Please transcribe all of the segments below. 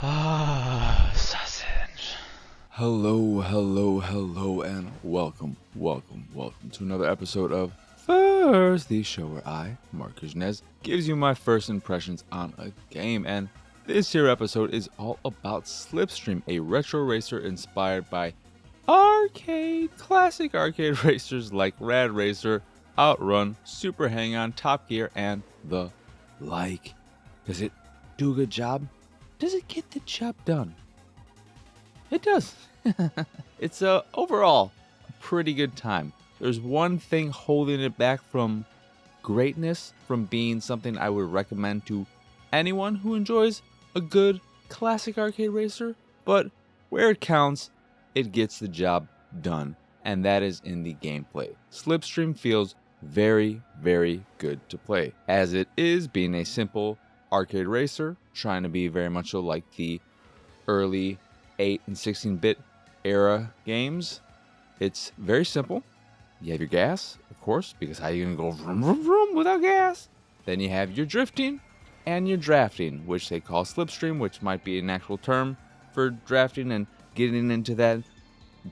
Sausage. Hello, and welcome to another episode of First, the show where I, Marcus Nez, gives you my first impressions on a game. And this here episode is all about Slipstream, a retro racer inspired by classic arcade racers like Rad Racer, Outrun, Super Hang-On, Top Gear, and the like. Does it do a good job? Does it get the job done? It does. It's overall a pretty good time. There's one thing holding it back from greatness, from being something I would recommend to anyone who enjoys a good classic arcade racer, but where it counts, it gets the job done, and that is in the gameplay. Slipstream feels very, very good to play, as it is being a simple arcade racer, trying to be very much so like the early 8 and 16-bit era games. It's very simple. You have your gas, of course, because how are you going to go vroom, vroom, vroom without gas? Then you have your drifting and your drafting, which they call Slipstream, which might be an actual term for drafting and getting into that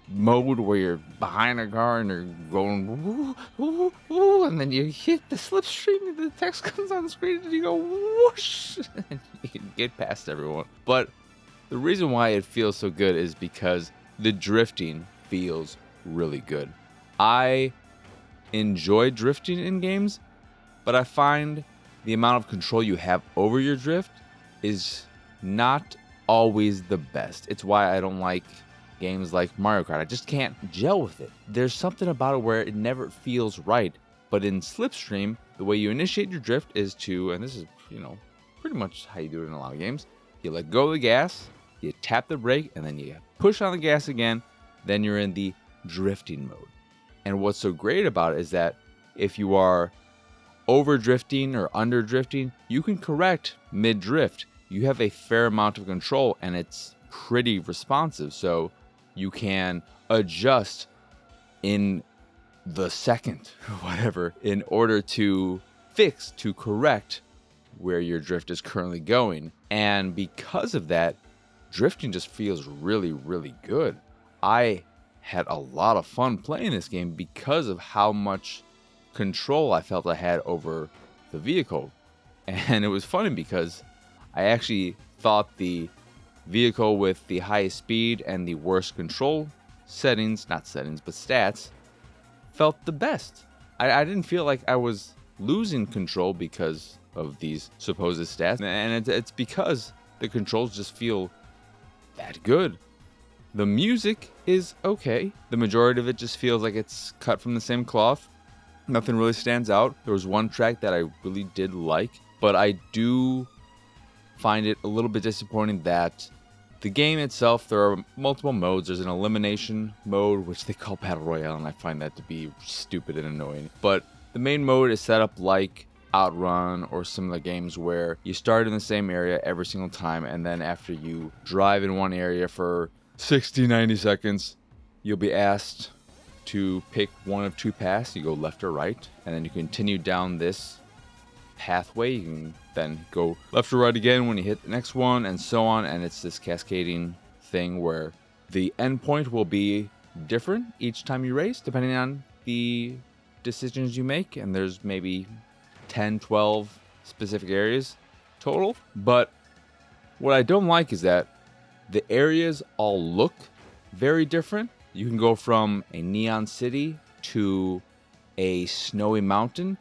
mode where you're behind a car and you're going woo, woo, woo, and then you hit the Slipstream and the text comes on the screen and you go whoosh and you can get past everyone. But the reason why it feels so good is because the drifting feels really good. I enjoy drifting in games, but I find the amount of control you have over your drift is not always the best. It's why I don't like games like Mario Kart. I just can't gel with it. There's something about it where it never feels right. But in Slipstream, the way you initiate your drift is to, and this is, pretty much how you do it in a lot of games, you let go of the gas, you tap the brake, and then you push on the gas again, then you're in the drifting mode. And what's so great about it is that if you are over drifting or under drifting, you can correct mid drift. You have a fair amount of control and it's pretty responsive, so you can adjust in the second or whatever in order to correct where your drift is currently going. And because of that, drifting just feels really, really good. I had a lot of fun playing this game because of how much control I felt I had over the vehicle. And it was funny because I actually thought the vehicle with the highest speed and the worst control stats felt the best. I didn't feel like I was losing control because of these supposed stats, and it's because the controls just feel that good. The music is okay. The majority of it just feels like it's cut from the same cloth. Nothing really stands out. There was one track that I really did like, but I do find it a little bit disappointing that the game itself, there are multiple modes. There's an elimination mode, which they call Battle Royale, and I find that to be stupid and annoying. But the main mode is set up like Outrun or similar games where you start in the same area every single time, and then after you drive in one area for 60-90 seconds, you'll be asked to pick one of two paths. You go left or right, and then you continue down this pathway. You can then go left or right again when you hit the next one, and so on. And it's this cascading thing where the endpoint will be different each time you race depending on the decisions you make, and there's maybe 10-12 specific areas total. But what I don't like is that the areas all look very different. You can go from a neon city to a snowy mountain,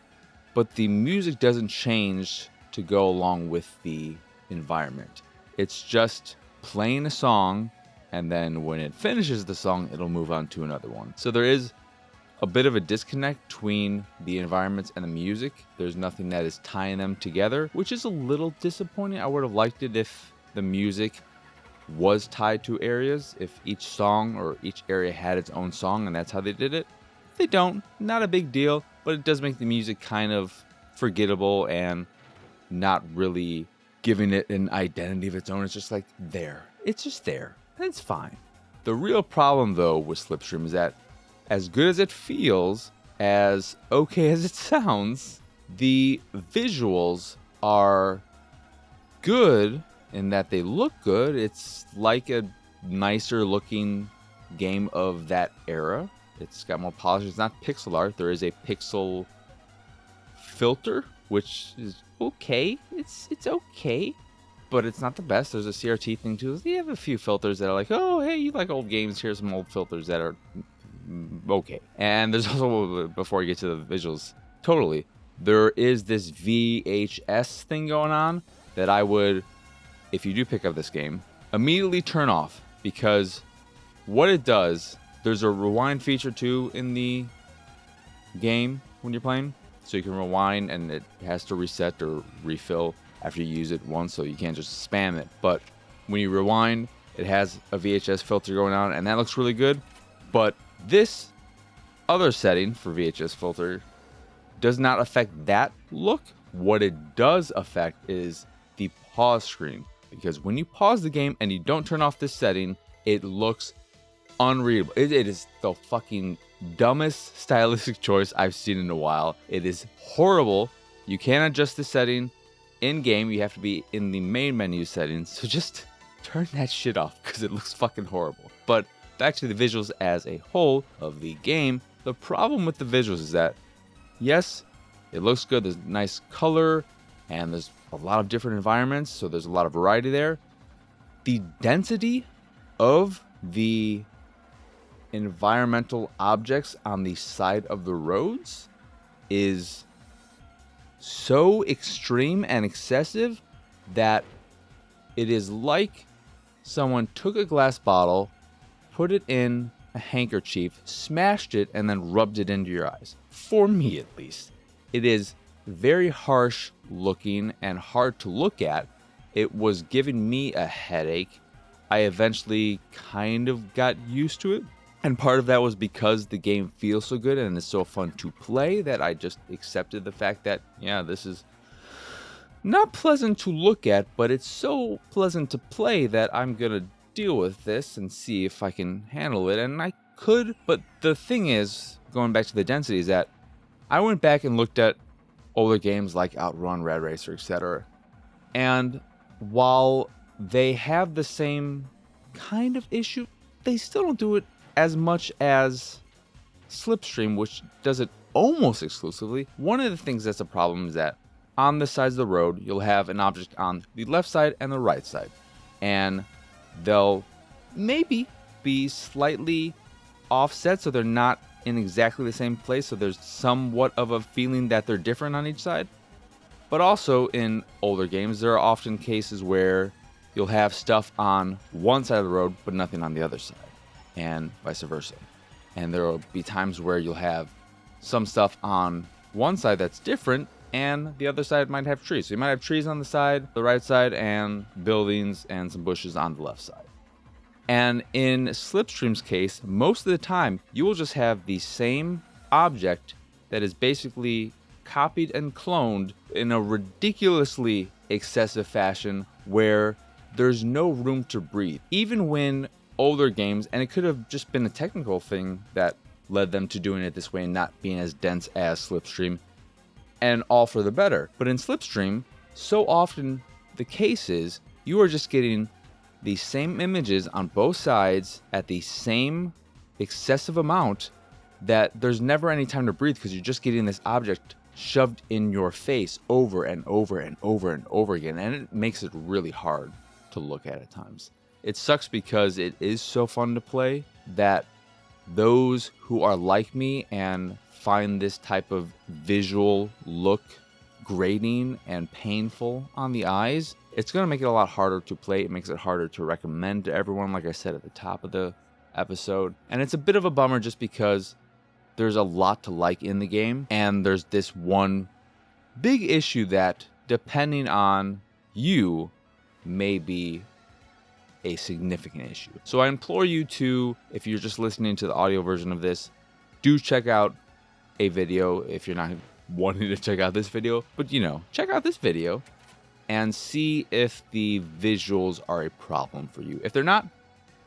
but the music doesn't change to go along with the environment. It's just playing a song, and then when it finishes the song, it'll move on to another one. So there is a bit of a disconnect between the environments and the music. There's nothing that is tying them together, which is a little disappointing. I would have liked it if the music was tied to areas, if each song or each area had its own song and that's how they did it. If they don't, not a big deal, but it does make the music kind of forgettable and not really giving it an identity of its own. It's just like there. It's just there. And it's fine. The real problem though with Slipstream is that as good as it feels, as okay as it sounds, the visuals are good in that they look good. It's like a nicer looking game of that era. It's got more polish. It's not pixel art. There is a pixel filter, which is okay. It's okay, but it's not the best. There's a CRT thing too. You have a few filters that are like, oh, hey, you like old games? Here's some old filters that are okay. And there's also, before you get to the visuals, totally, there is this VHS thing going on that I would, if you do pick up this game, immediately turn off, because what it does, there's a rewind feature too in the game when you're playing, so you can rewind and it has to reset or refill after you use it once, so you can't just spam it. But when you rewind, it has a VHS filter going on, and that looks really good. But this other setting for VHS filter does not affect that look. What it does affect is the pause screen, because when you pause the game and you don't turn off this setting, it looks unreadable. It is the fucking dumbest stylistic choice I've seen in a while. It is horrible. You can't adjust the setting in game. You have to be in the main menu settings. So just turn that shit off, because it looks fucking horrible. But back to the visuals as a whole of the game. The problem with the visuals is that, yes, it looks good. There's nice color and there's a lot of different environments, so there's a lot of variety there. The density of the environmental objects on the side of the roads is so extreme and excessive that it is like someone took a glass bottle, put it in a handkerchief, smashed it, and then rubbed it into your eyes. For me, at least. It is very harsh looking and hard to look at. It was giving me a headache. I eventually kind of got used to it. And part of that was because the game feels so good and it's so fun to play that I just accepted the fact that, yeah, this is not pleasant to look at, but it's so pleasant to play that I'm going to deal with this and see if I can handle it. And I could, but the thing is, going back to the density, is that I went back and looked at older games like Outrun, Rad Racer, etc. And while they have the same kind of issue, they still don't do it as much as Slipstream, which does it almost exclusively. One of the things that's a problem is that on the sides of the road, you'll have an object on the left side and the right side. And they'll maybe be slightly offset, so they're not in exactly the same place, so there's somewhat of a feeling that they're different on each side. But also in older games, there are often cases where you'll have stuff on one side of the road but nothing on the other side, and vice versa. And there will be times where you'll have some stuff on one side that's different and the other side might have trees. So you might have trees on the side, the right side, and buildings and some bushes on the left side. And in Slipstream's case, most of the time, you will just have the same object that is basically copied and cloned in a ridiculously excessive fashion where there's no room to breathe. Even when older games, and it could have just been a technical thing that led them to doing it this way and not being as dense as Slipstream, and all for the better. But in Slipstream, so often the case is you are just getting the same images on both sides at the same excessive amount that there's never any time to breathe, because you're just getting this object shoved in your face over and over and over and over again, and it makes it really hard to look at times. It sucks because it is so fun to play that those who are like me and find this type of visual look grating and painful on the eyes, it's going to make it a lot harder to play. It makes it harder to recommend to everyone, like I said at the top of the episode. And it's a bit of a bummer just because there's a lot to like in the game, and there's this one big issue that, depending on you, may be a significant issue. So I implore you to, if you're just listening to the audio version of this, do check out a video if you're not wanting to check out this video, but check out this video and see if the visuals are a problem for you. If they're not,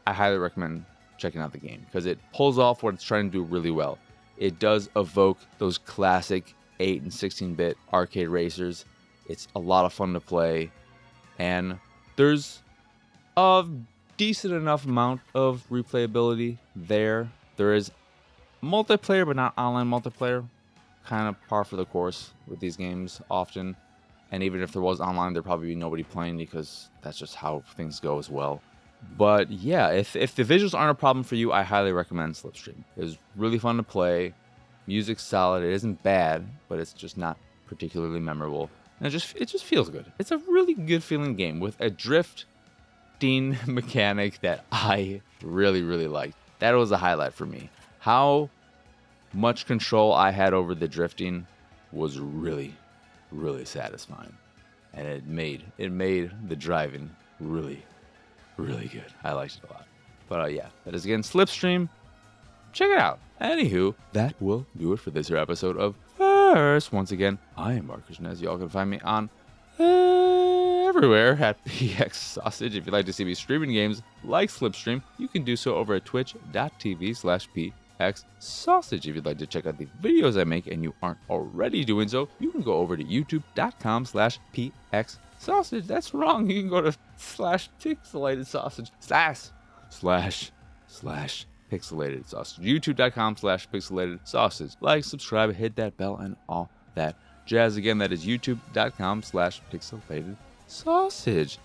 I highly recommend checking out the game because it pulls off what it's trying to do really well. It does evoke those classic 8 and 16-bit arcade racers. It's a lot of fun to play, and There's a decent enough amount of replayability there. There is multiplayer, but not online multiplayer. Kind of par for the course with these games often. And even if there was online, there'd probably be nobody playing because that's just how things go as well. But yeah, if the visuals aren't a problem for you, I highly recommend Slipstream. It was really fun to play. Music's solid. It isn't bad, but it's just not particularly memorable. And it just feels good. It's a really good feeling game with a drifting mechanic that I really, really liked. That was a highlight for me. How much control I had over the drifting was really, really satisfying. And it made the driving really, really good. I liked it a lot. But yeah, that is again Slipstream. Check it out. Anywho, that will do it for this here episode of First. Once again, I am Marcus, and as y'all can find me on everywhere at PX Sausage. If you'd like to see me streaming games like Slipstream, you can do so over at twitch.tv/PX Sausage. If you'd like to check out the videos I make and you aren't already doing so, you can go over to youtube.com/PX Sausage. That's wrong. You can go to /Pixelated Sausage // Pixelated Sausage. YouTube.com/Pixelated Sausage. Like, subscribe, hit that bell, and all that jazz. Again, that is youtube.com/Pixelated Sausage.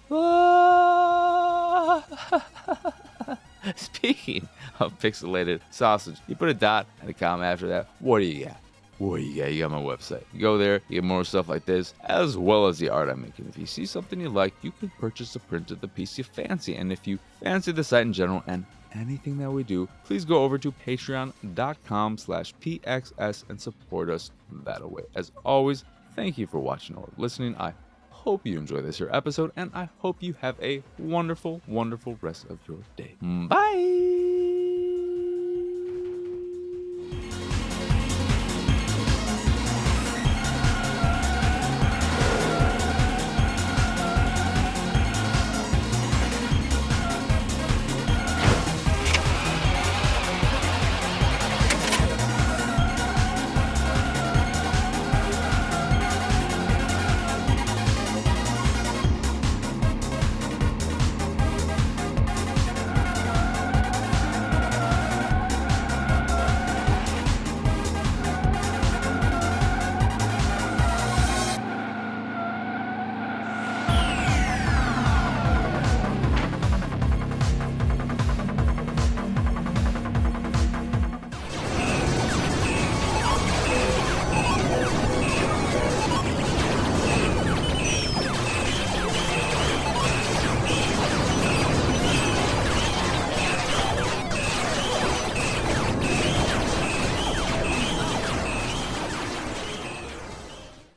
Speaking of Pixelated Sausage, you put a dot and a comma after that. What do you got? What do you got? You got my website. You go there, you get more stuff like this, as well as the art I'm making. If you see something you like, you can purchase a print of the piece you fancy. And if you fancy the site in general and anything that we do, please go over to patreon.com/PXS and support us that way. As always, thank you for watching or listening. I hope you enjoy this here episode, and I hope you have a wonderful, wonderful rest of your day. Bye!